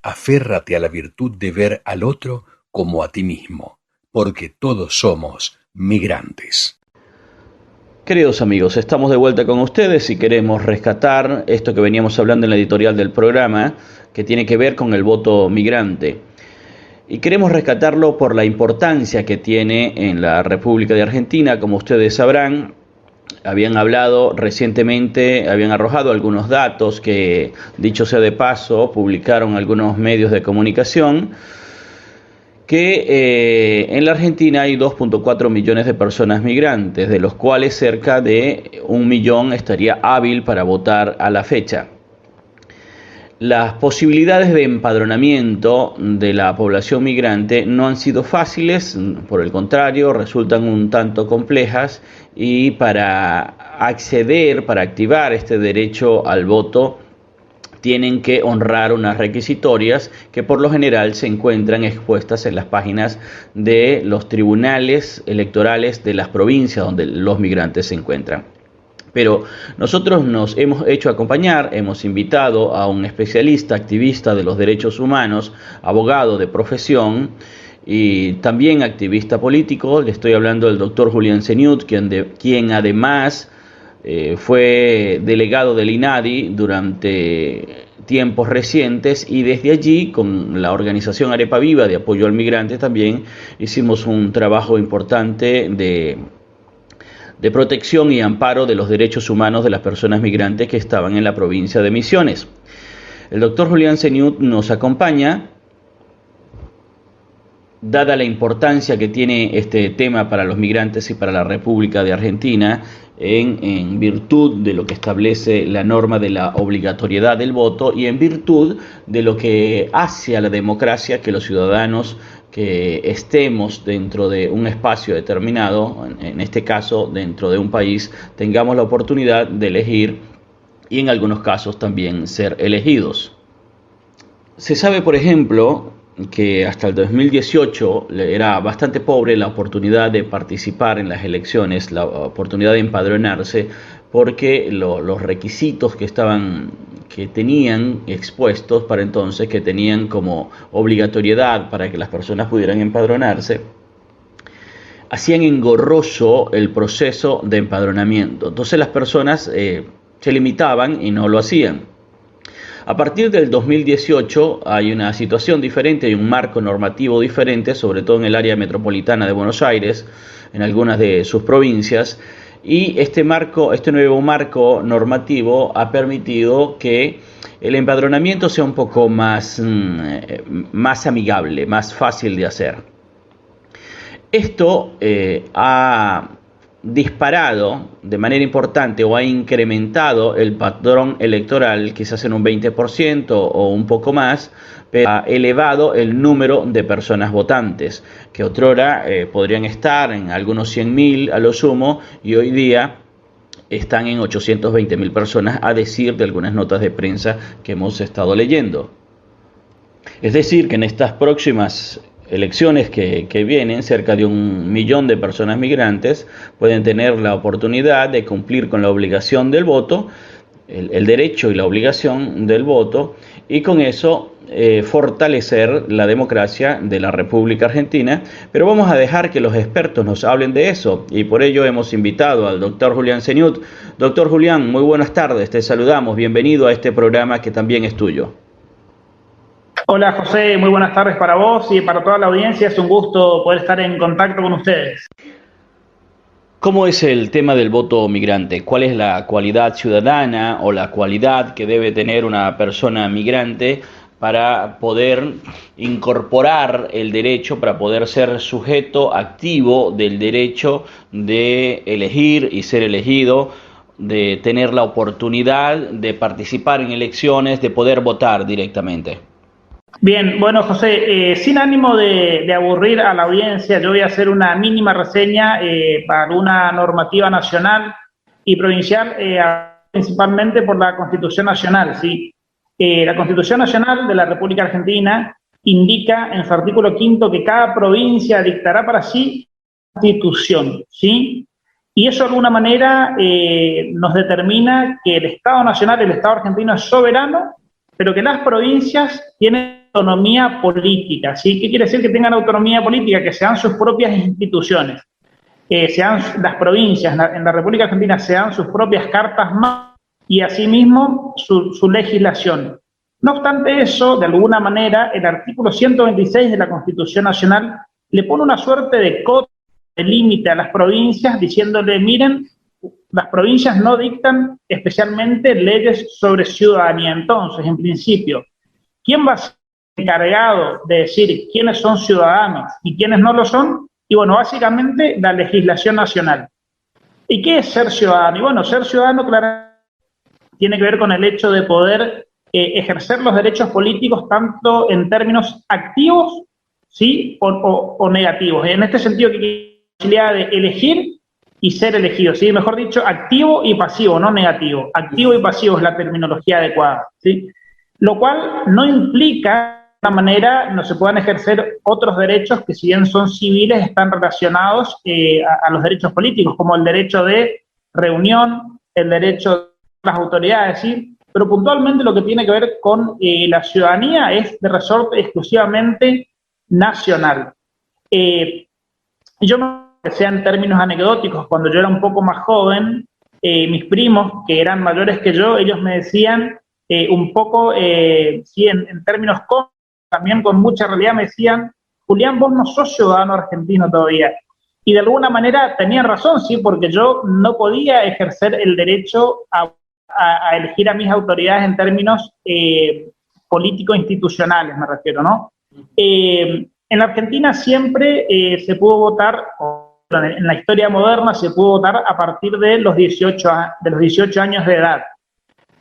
Aférrate a la virtud de ver al otro como a ti mismo, porque todos somos migrantes. Queridos amigos, estamos de vuelta con ustedes y queremos rescatar esto que veníamos hablando en la editorial del programa, que tiene que ver con el voto migrante. Y queremos rescatarlo por la importancia que tiene en la República de Argentina. Como ustedes sabrán, habían hablado recientemente, habían arrojado algunos datos que, dicho sea de paso, publicaron algunos medios de comunicación, que en la Argentina hay 2.4 millones de personas migrantes, de los cuales cerca de 1 millón estaría hábil para votar a la fecha. Las posibilidades de empadronamiento de la población migrante no han sido fáciles, por el contrario, resultan un tanto complejas, y para acceder, para activar este derecho al voto, tienen que honrar unas requisitorias que por lo general se encuentran expuestas en las páginas de los tribunales electorales de las provincias donde los migrantes se encuentran. Pero nosotros nos hemos hecho acompañar, hemos invitado a un especialista, activista de los derechos humanos, abogado de profesión y también activista político. Le estoy hablando del doctor Julián Seniut, quien además fue delegado del INADI durante tiempos recientes, y desde allí, con la organización Arepa Viva de apoyo al migrante, también hicimos un trabajo importante de protección y amparo de los derechos humanos de las personas migrantes que estaban en la provincia de Misiones. El doctor Julián Seniut nos acompaña, dada la importancia que tiene este tema para los migrantes y para la República de Argentina, en virtud de lo que establece la norma de la obligatoriedad del voto y en virtud de lo que hace a la democracia que los ciudadanos que estemos dentro de un espacio determinado, en este caso dentro de un país, tengamos la oportunidad de elegir y en algunos casos también ser elegidos. Se sabe, por ejemplo, que hasta el 2018 era bastante pobre la oportunidad de participar en las elecciones, la oportunidad de empadronarse, porque los requisitos que tenían expuestos para entonces, que tenían como obligatoriedad para que las personas pudieran empadronarse, hacían engorroso el proceso de empadronamiento. Entonces las personas se limitaban y no lo hacían. A partir del 2018 hay una situación diferente, hay un marco normativo diferente, sobre todo en el área metropolitana de Buenos Aires, en algunas de sus provincias, y este nuevo marco normativo ha permitido que el empadronamiento sea un poco más amigable, más fácil de hacer. Esto ha disparado de manera importante o ha incrementado el padrón electoral, quizás en un 20% o un poco más, pero ha elevado el número de personas votantes, que otrora podrían estar en algunos 100.000 a lo sumo, y hoy día están en 820.000 personas, a decir de algunas notas de prensa que hemos estado leyendo. Es decir, que en estas próximas elecciones que vienen, cerca de 1 millón de personas migrantes pueden tener la oportunidad de cumplir con la obligación del voto, el derecho y la obligación del voto, y con eso fortalecer la democracia de la República Argentina. Pero vamos a dejar que los expertos nos hablen de eso, y por ello hemos invitado al doctor Julián Seniut. Doctor Julián, muy buenas tardes, te saludamos, bienvenido a este programa que también es tuyo. Hola José, muy buenas tardes para vos y para toda la audiencia. Es un gusto poder estar en contacto con ustedes. ¿Cómo es el tema del voto migrante? ¿Cuál es la cualidad ciudadana o la cualidad que debe tener una persona migrante para poder incorporar el derecho, para poder ser sujeto activo del derecho de elegir y ser elegido, de tener la oportunidad de participar en elecciones, de poder votar directamente? Bien, bueno José, sin ánimo de aburrir a la audiencia, yo voy a hacer una mínima reseña para una normativa nacional y provincial, principalmente por la Constitución Nacional, ¿sí? La Constitución Nacional de la República Argentina indica en su artículo 5 que cada provincia dictará para sí constitución, ¿sí? Y eso de alguna manera nos determina que el Estado Nacional, el Estado argentino, es soberano, pero que las provincias tienen autonomía política, ¿sí? ¿Qué quiere decir que tengan autonomía política? Que sean sus propias instituciones, sean las provincias, en la República Argentina sean sus propias cartas magnas y asimismo su legislación. No obstante eso, de alguna manera, el artículo 126 de la Constitución Nacional le pone una suerte de cota, de límite a las provincias, diciéndole, miren, las provincias no dictan especialmente leyes sobre ciudadanía. Entonces, en principio, ¿quién va a ser encargado de decir quiénes son ciudadanos y quiénes no lo son? Y bueno, básicamente la legislación nacional. ¿Y qué es ser ciudadano? Y bueno, ser ciudadano claramente tiene que ver con el hecho de poder ejercer los derechos políticos tanto en términos activos, ¿sí? o negativos. En este sentido, que hay la posibilidad de elegir y ser elegido, ¿sí? Mejor dicho, activo y pasivo, no negativo. Activo y pasivo es la terminología adecuada, ¿sí? Lo cual no implica de alguna manera no se puedan ejercer otros derechos que, si bien son civiles, están relacionados a los derechos políticos, como el derecho de reunión, el derecho de las autoridades, ¿sí? Pero puntualmente lo que tiene que ver con la ciudadanía es de resorte exclusivamente nacional. Yo me sea en términos anecdóticos, cuando yo era un poco más joven, mis primos, que eran mayores que yo, ellos me decían un poco, sí, en términos también con mucha realidad, me decían, Julián, vos no sos ciudadano argentino todavía. Y de alguna manera tenían razón, sí, porque yo no podía ejercer el derecho a elegir a mis autoridades en términos político-institucionales, me refiero, ¿no? En la Argentina siempre se pudo votar, en la historia moderna se pudo votar a partir de los 18 años de edad.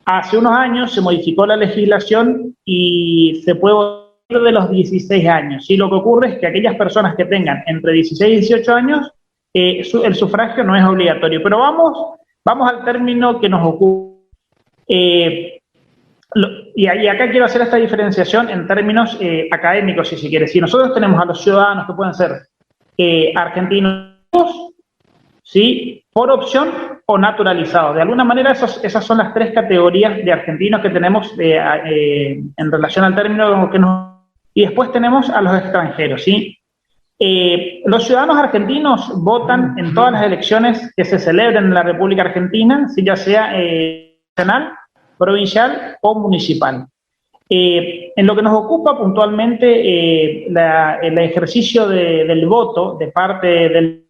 Hace unos años se modificó la legislación y se puede votar de los 16 años. Y lo que ocurre es que aquellas personas que tengan entre 16 y 18 años, el sufragio no es obligatorio. Pero vamos al término que nos ocurre. Y acá quiero hacer esta diferenciación en términos académicos, si se quiere. Si nosotros tenemos a los ciudadanos que pueden ser argentinos, ¿sí?, por opción o naturalizados. De alguna manera esas son las tres categorías de argentinos que tenemos en relación al término que nos... Y después tenemos a los extranjeros, ¿sí? Los ciudadanos argentinos votan en todas las elecciones que se celebren en la República Argentina, ¿sí?, ya sea nacional, provincial o municipal. En lo que nos ocupa puntualmente el ejercicio del voto de parte del...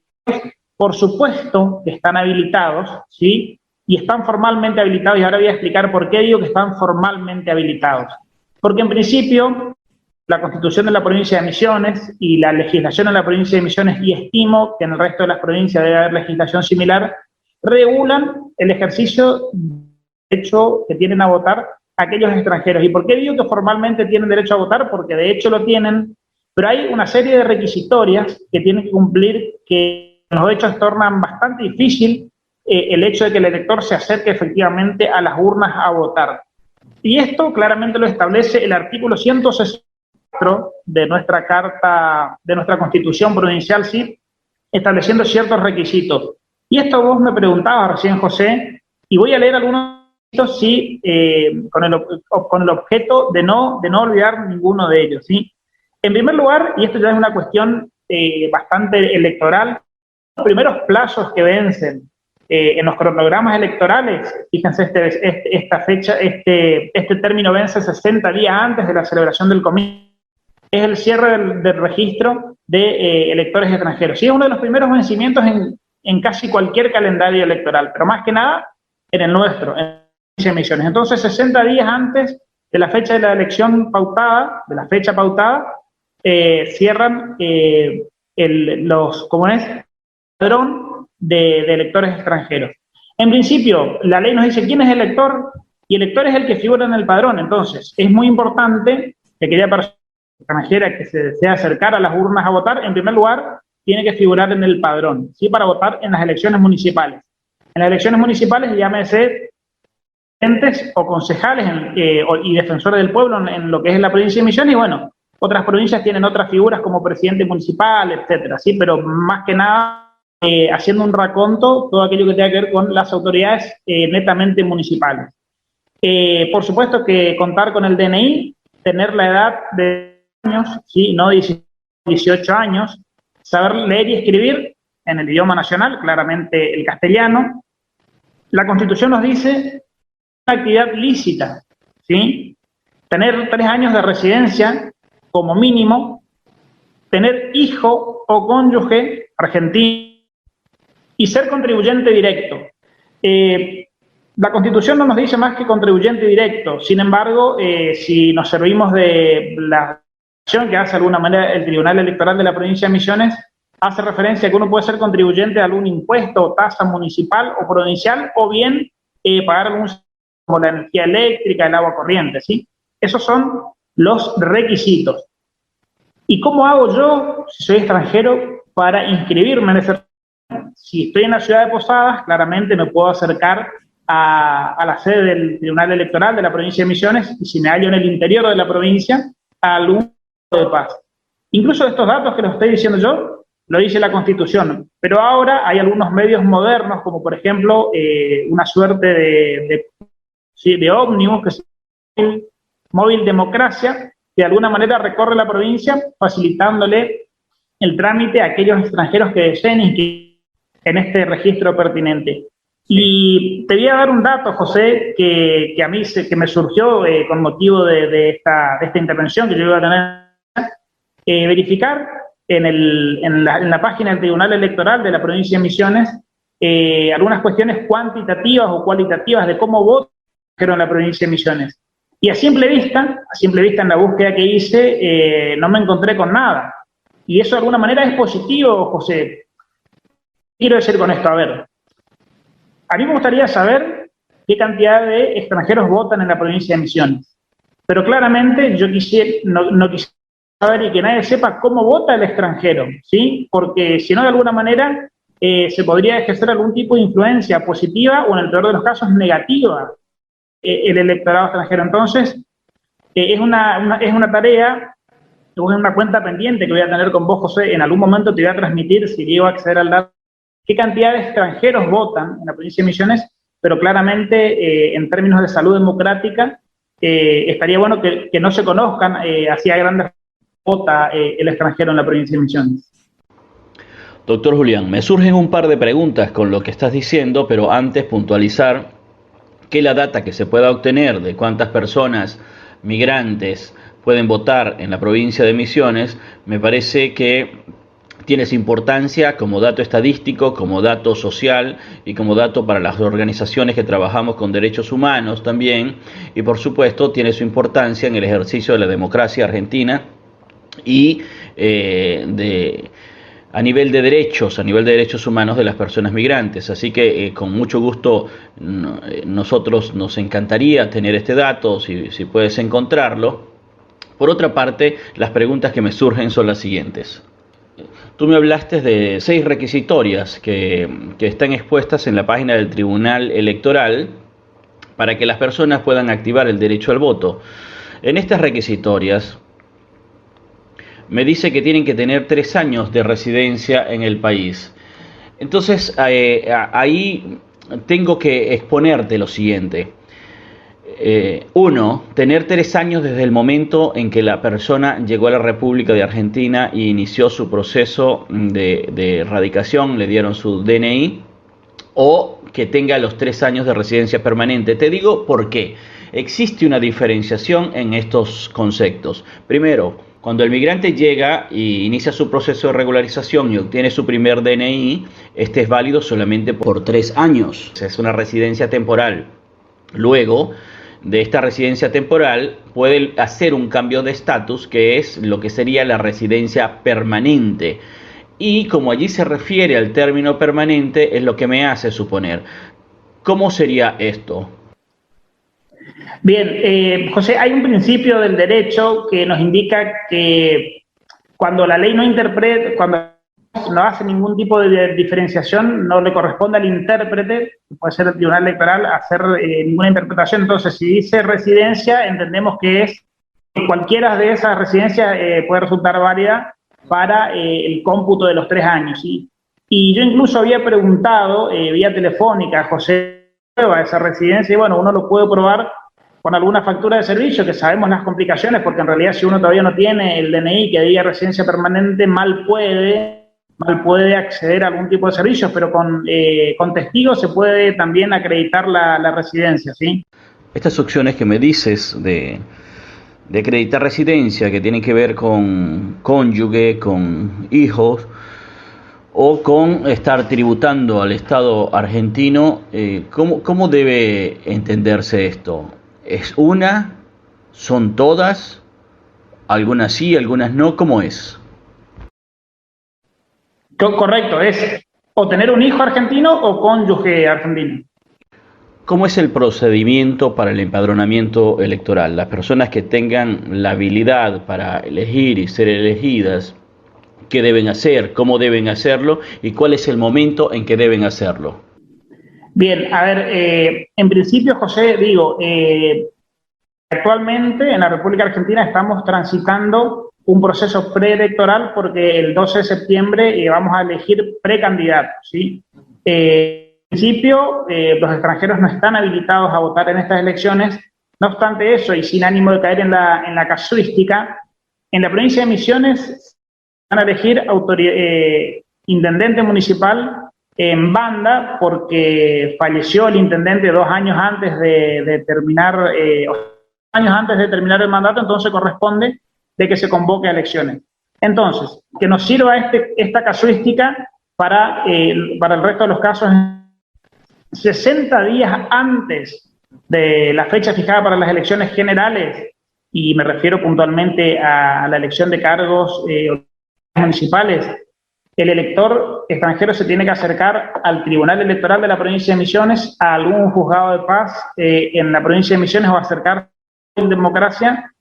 Por supuesto que están habilitados, ¿sí? Y están formalmente habilitados, y ahora voy a explicar por qué digo que están formalmente habilitados. Porque en principio, la Constitución de la provincia de Misiones y la legislación en la provincia de Misiones, y estimo que en el resto de las provincias debe haber legislación similar, regulan el ejercicio del derecho que tienen a votar aquellos extranjeros. ¿Y por qué digo que formalmente tienen derecho a votar? Porque de hecho lo tienen, pero hay una serie de requisitorias que tienen que cumplir, que los hechos tornan bastante difícil el hecho de que el elector se acerque efectivamente a las urnas a votar. Y esto claramente lo establece el artículo 164 de nuestra carta, de nuestra Constitución provincial, ¿sí?, estableciendo ciertos requisitos. Y esto vos me preguntabas recién, José, y voy a leer algunos requisitos, sí, con el objeto de no olvidar ninguno de ellos, ¿sí? En primer lugar, y esto ya es una cuestión bastante electoral, los primeros plazos que vencen en los cronogramas electorales, fíjense, esta fecha, este término vence 60 días antes de la celebración del comicio, es el cierre del registro de electores extranjeros. Sí, es uno de los primeros vencimientos en casi cualquier calendario electoral, pero más que nada en el nuestro, en las Misiones. Entonces, 60 días antes de la fecha de la elección pautada, cierran ¿cómo es?, padrón de electores extranjeros. En principio, la ley nos dice quién es elector, y elector es el que figura en el padrón. Entonces, es muy importante que aquella persona extranjera que se desea acercar a las urnas a votar, en primer lugar, tiene que figurar en el padrón, ¿sí?, para votar en las elecciones municipales. En las elecciones municipales, llámese presidentes o concejales y defensores del pueblo en lo que es la provincia de Misiones, y bueno, otras provincias tienen otras figuras como presidente municipal, etcétera, ¿sí? Pero más que nada, haciendo un raconto, todo aquello que tenga que ver con las autoridades netamente municipales. Por supuesto que contar con el DNI, tener la edad de años, ¿sí? No 18 años, saber leer y escribir en el idioma nacional, claramente el castellano. La Constitución nos dice una actividad lícita, ¿sí? Tener 3 años de residencia como mínimo, tener hijo o cónyuge argentino y ser contribuyente directo. La Constitución no nos dice más que contribuyente directo. Sin embargo, si nos servimos de la acción que hace de alguna manera el Tribunal Electoral de la provincia de Misiones, hace referencia a que uno puede ser contribuyente de algún impuesto o tasa municipal o provincial, o bien pagar algún, como la energía eléctrica, el agua corriente, ¿sí? Esos son los requisitos. ¿Y cómo hago yo, si soy extranjero, para inscribirme en ese? Si estoy en la ciudad de Posadas, claramente me puedo acercar a la sede del Tribunal Electoral de la provincia de Misiones, y si me hallo en el interior de la provincia, a algún de paz. Incluso estos datos que los estoy diciendo yo, lo dice la Constitución, pero ahora hay algunos medios modernos, como por ejemplo una suerte de ómnibus, que es el Móvil Democracia, que de alguna manera recorre la provincia facilitándole el trámite a aquellos extranjeros que deseen inscribirse en este registro pertinente. Y te voy a dar un dato, José, que a mí que me surgió con motivo de esta intervención que yo iba a tener, verificar en la página del Tribunal Electoral de la provincia de Misiones algunas cuestiones cuantitativas o cualitativas de cómo votan en la provincia de Misiones. Y a simple vista en la búsqueda que hice, no me encontré con nada. Y eso de alguna manera es positivo, José. ¿Qué quiero decir con esto? A ver, a mí me gustaría saber qué cantidad de extranjeros votan en la provincia de Misiones. Pero claramente yo no quisiera saber y que nadie sepa cómo vota el extranjero, ¿sí? Porque si no, de alguna manera se podría ejercer algún tipo de influencia positiva o en el peor de los casos negativa el electorado extranjero. Entonces, es una tarea, es una cuenta pendiente que voy a tener con vos, José. En algún momento te voy a transmitir, si llego a acceder al dato, qué cantidad de extranjeros votan en la provincia de Misiones, pero claramente en términos de salud democrática estaría bueno que no se conozcan hacia grandes vota el extranjero en la provincia de Misiones. Doctor Julián, me surgen un par de preguntas con lo que estás diciendo, pero antes puntualizar que la data que se pueda obtener de cuántas personas migrantes pueden votar en la provincia de Misiones, me parece que tienes importancia como dato estadístico, como dato social y como dato para las organizaciones que trabajamos con derechos humanos también, y por supuesto tiene su importancia en el ejercicio de la democracia argentina y a nivel de derechos humanos de las personas migrantes. Así que con mucho gusto nosotros nos encantaría tener este dato, si puedes encontrarlo. Por otra parte, las preguntas que me surgen son las siguientes. Tú me hablaste de 6 requisitorias que están expuestas en la página del Tribunal Electoral para que las personas puedan activar el derecho al voto. En estas requisitorias me dice que tienen que tener 3 años de residencia en el país. Entonces, ahí tengo que exponerte lo siguiente. 1. Tener 3 años desde el momento en que la persona llegó a la República de Argentina y inició su proceso de radicación, le dieron su DNI, o que tenga los 3 años de residencia permanente. Te digo por qué. Existe una diferenciación en estos conceptos. Primero, cuando el migrante llega y inicia su proceso de regularización y obtiene su primer DNI, este es válido solamente por 3 años. Es una residencia temporal. Luego de esta residencia temporal puede hacer un cambio de estatus, que es lo que sería la residencia permanente. Y como allí se refiere al término permanente, es lo que me hace suponer. ¿Cómo sería esto? Bien, José, hay un principio del derecho que nos indica que cuando la ley cuando no hace ningún tipo de diferenciación, no le corresponde al intérprete, que puede ser el Tribunal Electoral, hacer ninguna interpretación. Entonces, si dice residencia, entendemos que cualquiera de esas residencias puede resultar válida para el cómputo de los 3 años, ¿sí? Y yo incluso había preguntado vía telefónica a José a esa residencia, y bueno, uno lo puede probar con alguna factura de servicio, que sabemos las complicaciones, porque en realidad si uno todavía no tiene el DNI que diga residencia permanente, mal puede acceder a algún tipo de servicios, pero con testigos se puede también acreditar la residencia, ¿sí? Estas opciones que me dices de acreditar residencia, que tienen que ver con cónyuge, con hijos, o con estar tributando al Estado argentino, ¿cómo debe entenderse esto? ¿Es una? ¿Son todas? ¿Algunas sí, algunas no? ¿Cómo es? Correcto, es o tener un hijo argentino o cónyuge argentino. ¿Cómo es el procedimiento para el empadronamiento electoral? Las personas que tengan la habilidad para elegir y ser elegidas, ¿qué deben hacer? ¿Cómo deben hacerlo? ¿Y cuál es el momento en que deben hacerlo? Bien, a ver, en principio, José, digo, actualmente en la República Argentina estamos transitando un proceso preelectoral porque el 12 de septiembre vamos a elegir precandidatos, ¿sí? En principio, los extranjeros no están habilitados a votar en estas elecciones. No obstante eso, y sin ánimo de caer en la casuística, en la provincia de Misiones van a elegir intendente municipal en banda porque falleció el intendente 2 años antes de terminar, años antes de terminar el mandato, entonces corresponde de que se convoque a elecciones. Entonces, que nos sirva esta casuística para el resto de los casos. 60 días antes de la fecha fijada para las elecciones generales, y me refiero puntualmente a la elección de cargos municipales, el elector extranjero se tiene que acercar al Tribunal Electoral de la provincia de Misiones, a algún juzgado de paz en la provincia de Misiones, o acercar en democracia,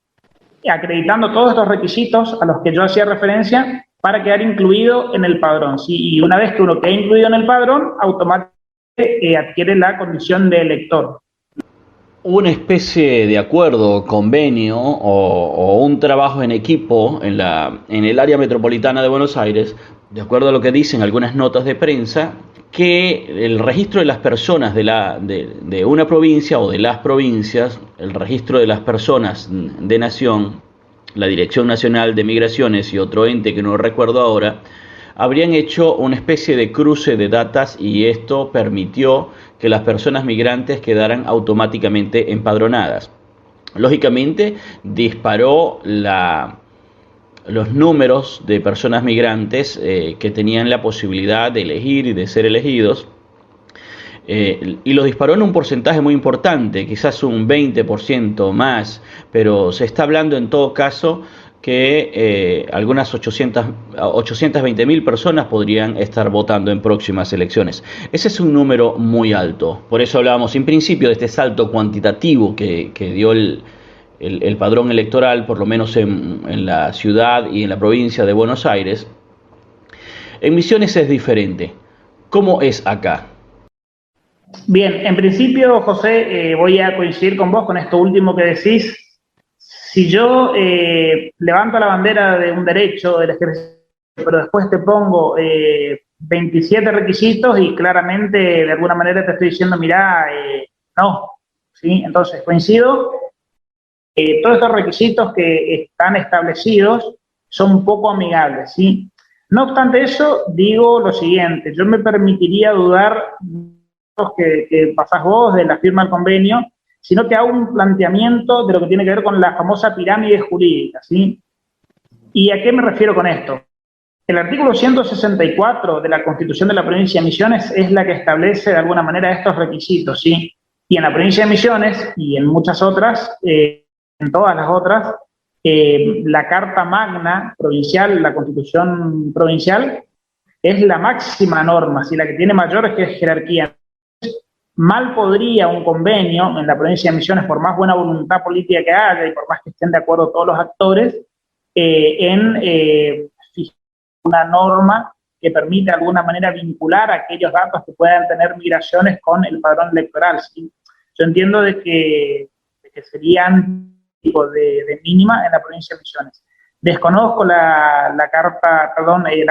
acreditando todos estos requisitos a los que yo hacía referencia para quedar incluido en el padrón, ¿sí? Y una vez que uno queda incluido en el padrón, automáticamente adquiere la condición de elector. Una especie de acuerdo, convenio o un trabajo en equipo en el área metropolitana de Buenos Aires, de acuerdo a lo que dicen algunas notas de prensa, que el registro de las personas de una provincia o de las provincias, el registro de las personas de nación, la Dirección Nacional de Migraciones y otro ente que no recuerdo ahora, habrían hecho una especie de cruce de datas y esto permitió que las personas migrantes quedaran automáticamente empadronadas. Lógicamente disparó los números de personas migrantes que tenían la posibilidad de elegir y de ser elegidos, y los disparó en un porcentaje muy importante, quizás un 20% más, pero se está hablando en todo caso que algunas 820.000 personas podrían estar votando en próximas elecciones. Ese es un número muy alto. Por eso hablábamos en principio de este salto cuantitativo que dio el padrón electoral, por lo menos en la ciudad y en la provincia de Buenos Aires. En Misiones es diferente. ¿Cómo es acá? Bien, en principio, José, voy a coincidir con vos con esto último que decís. Si yo levanto la bandera de un derecho del ejercicio, pero después te pongo 27 requisitos y claramente de alguna manera te estoy diciendo, mirá, no, ¿sí? Entonces coincido, todos estos requisitos que están establecidos son poco amigables, ¿sí? No obstante eso, digo lo siguiente, yo me permitiría dudar que pasás vos de la firma del convenio, sino que hago un planteamiento de lo que tiene que ver con la famosa pirámide jurídica, ¿sí? ¿Y a qué me refiero con esto? El artículo 164 de la Constitución de la Provincia de Misiones es la que establece de alguna manera estos requisitos, ¿sí? Y en la Provincia de Misiones y en muchas otras, en todas las otras, la Carta Magna provincial, la Constitución provincial, es la máxima norma, ¿sí? La que tiene mayor jerarquía. Mal podría un convenio en la provincia de Misiones, por más buena voluntad política que haya y por más que estén de acuerdo todos los actores, en fijar una norma que permite de alguna manera vincular aquellos datos que puedan tener migraciones con el padrón electoral, ¿sí? Yo entiendo de que serían tipo de mínima en la provincia de Misiones. Desconozco la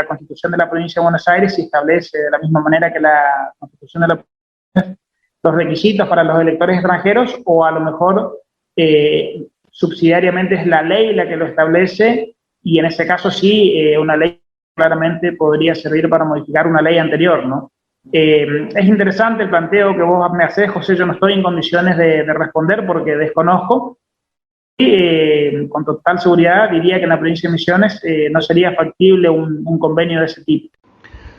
Constitución de la provincia de Buenos Aires si establece de la misma manera que la Constitución de la provincia los requisitos para los electores extranjeros, o a lo mejor subsidiariamente es la ley la que lo establece, y en ese caso sí, una ley claramente podría servir para modificar una ley anterior, ¿no? Es interesante el planteo que vos me hacés, José. Yo no estoy en condiciones de responder porque desconozco, y con total seguridad diría que en la provincia de Misiones no sería factible un convenio de ese tipo.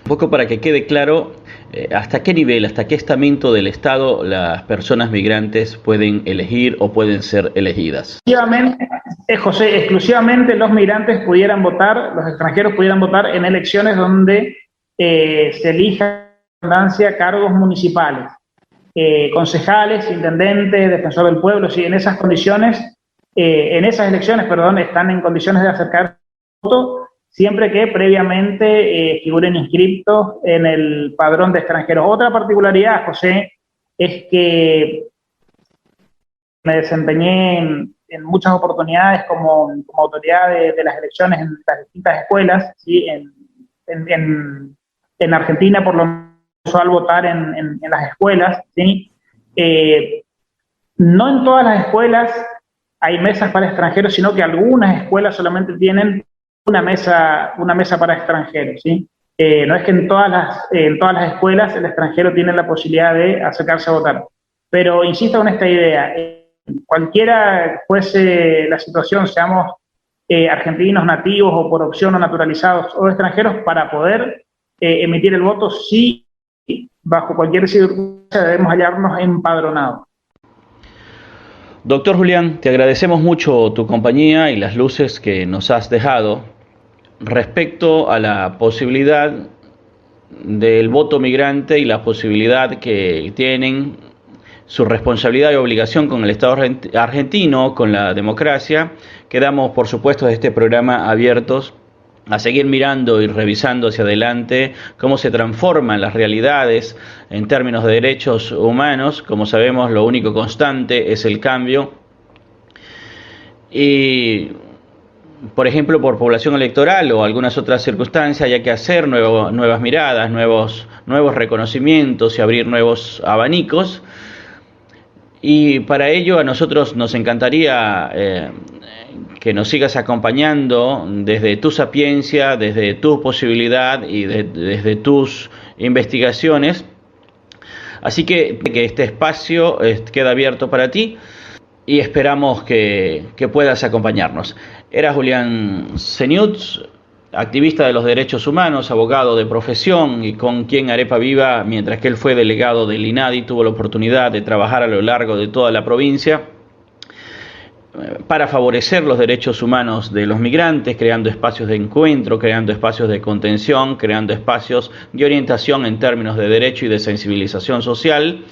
Un poco para que quede claro, ¿hasta qué nivel, hasta qué estamento del Estado las personas migrantes pueden elegir o pueden ser elegidas? José, exclusivamente los migrantes pudieran votar, los extranjeros pudieran votar en elecciones donde se elija cargos municipales, concejales, intendentes, defensor del pueblo. Si en esas condiciones, en esas elecciones, perdón, están en condiciones de acercarse al voto, siempre que previamente figuren inscriptos en el padrón de extranjeros. Otra particularidad, José, es que me desempeñé en muchas oportunidades como autoridad de las elecciones en las distintas escuelas, ¿sí? En Argentina, por lo menos, al votar en las escuelas, ¿sí? No en todas las escuelas hay mesas para extranjeros, sino que algunas escuelas solamente tienen una mesa para extranjeros, ¿sí? No es que en todas las escuelas el extranjero tiene la posibilidad de acercarse a votar. Pero insisto en esta idea, cualquiera fuese la situación, seamos argentinos nativos o por opción o naturalizados o extranjeros, para poder emitir el voto, sí, bajo cualquier circunstancia debemos hallarnos empadronados. Doctor Julián, te agradecemos mucho tu compañía y las luces que nos has dejado respecto a la posibilidad del voto migrante y la posibilidad que tienen su responsabilidad y obligación con el Estado argentino, con la democracia. Quedamos, por supuesto, de este programa abiertos a seguir mirando y revisando hacia adelante cómo se transforman las realidades en términos de derechos humanos. Como sabemos, lo único constante es el cambio. Y, por ejemplo, por población electoral o algunas otras circunstancias, hay que hacer nuevas miradas, nuevos reconocimientos y abrir nuevos abanicos. Y para ello a nosotros nos encantaría que nos sigas acompañando desde tu sapiencia, desde tu posibilidad y desde tus investigaciones. Así que este espacio queda abierto para ti y esperamos que puedas acompañarnos. Era Julián Señutz, activista de los derechos humanos, abogado de profesión y con quien Arepa Viva, mientras que él fue delegado del INADI, tuvo la oportunidad de trabajar a lo largo de toda la provincia para favorecer los derechos humanos de los migrantes, creando espacios de encuentro, creando espacios de contención, creando espacios de orientación en términos de derecho y de sensibilización social.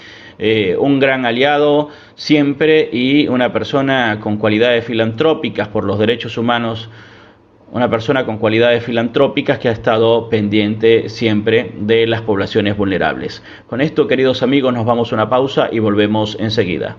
Un gran aliado siempre y una persona con cualidades filantrópicas por los derechos humanos, una persona con cualidades filantrópicas que ha estado pendiente siempre de las poblaciones vulnerables. Con esto, queridos amigos, nos vamos a una pausa y volvemos enseguida.